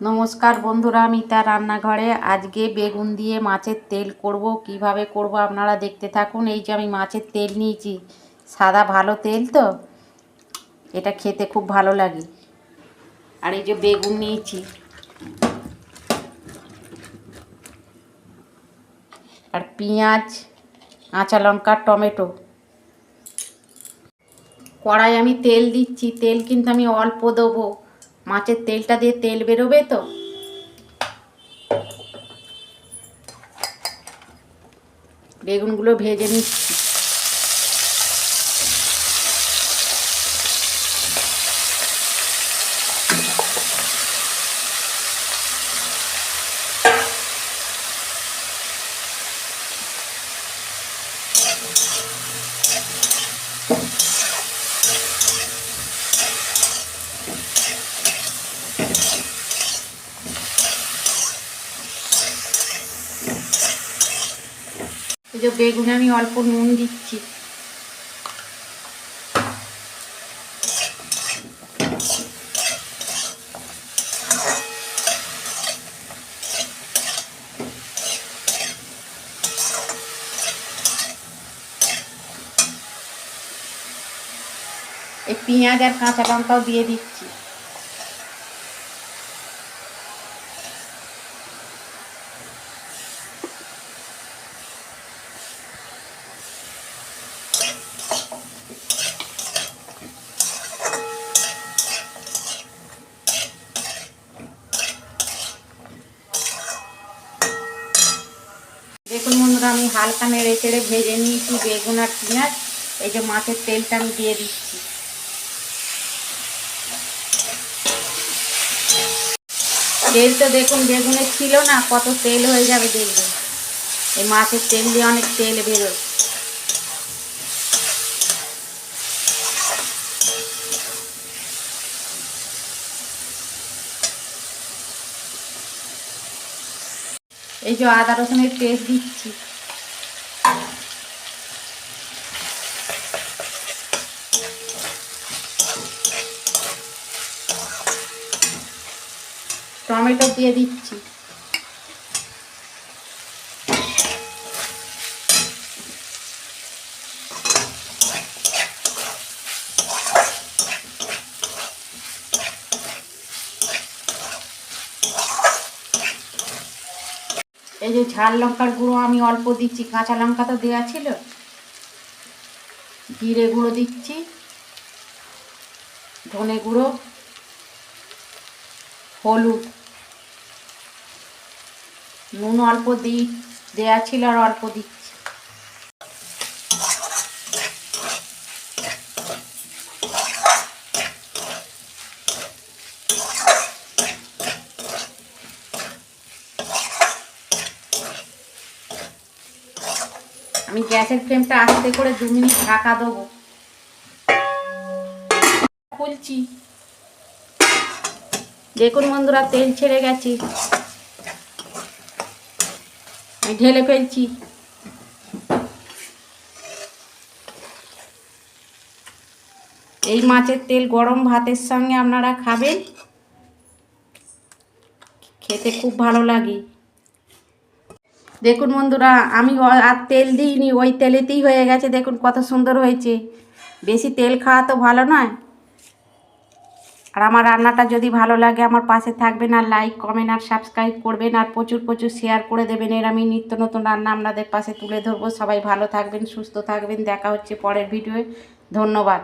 নমস্কার বন্ধুরা, আমি তার রান্নাঘরে আজকে বেগুন দিয়ে মাছের তেল করব। কিভাবে করব আপনারা দেখতে থাকুন। এই যে আমি মাছের তেল নিয়েছি, সাদা ভালো তেল, তো এটা খেতে খুব ভালো লাগে। আর এই যে বেগুন নিয়েছি, আর পেঁয়াজ, কাঁচা লঙ্কা, টমেটো। কড়াই আমি তেল দিচ্ছি, তেল কিন্তু আমি অল্প দেবো, মাছের তেলটা দিয়ে তেল বেরোবে তো। বেগুনগুলো ভেজে নিচ্ছি। এই যে বেগুনে আমি অল্প নুন দিচ্ছি। এই পেঁয়াজ আর কাঁচা লঙ্কাও দিয়ে দিচ্ছি। দেখুন বন্ধুরা, আমি হালকা নেড়ে চেড়ে ভেজে নিয়েছি বেগুন আর পেঁয়াজ। এই যে মাছের তেলটা আমি দিয়ে দিচ্ছি। তেল তো দেখুন বেগুনে ছিল না, কত তেল হয়ে যাবে দেখবেন। এই মাছের তেল দিয়ে অনেক তেল বেরোয়। এই যে আদা রসুনের পেস্ট দিচ্ছি। টমেটো দিয়ে দিচ্ছি। এই যে ঝাল লঙ্কার গুঁড়ো আমি অল্প দিচ্ছি, কাঁচা লঙ্কা তো দেওয়া ছিল। জিরে গুঁড়ো দিচ্ছি, ধনে গুঁড়ো, হলুদ, নুন অল্প দেওয়া ছিল আর অল্প দিচ্ছি। আমি গ্যাসের ফ্লেমটা আস্তে করে 2 মিনিট ঢাকা দেবো। খুলছি, দেখুন বন্ধুরা তেল ছেড়ে গেছে। আমি ঢেলে ফেলছি। এই মাছের তেল গরম ভাতের সঙ্গে আপনারা খাবেন, খেতে খুব ভালো লাগে। দেখুন বন্ধুরা, আমি আর তেল দিইনি, ওই তেলেতেই হয়ে গেছে। দেখুন কত সুন্দর হয়েছে। বেশি তেল খাওয়া তো ভালো নয়। আর আমার রান্নাটা যদি ভালো লাগে আমার পাশে থাকবেন, আর লাইক কমেন্ট আর সাবস্ক্রাইব করবেন, আর প্রচুর প্রচুর শেয়ার করে দেবেন। এর আমি নিত্য নতুন রান্না আপনাদের পাশে তুলে ধরবো। সবাই ভালো থাকবেন, সুস্থ থাকবেন। দেখা হচ্ছে পরের ভিডিওয়ে। ধন্যবাদ।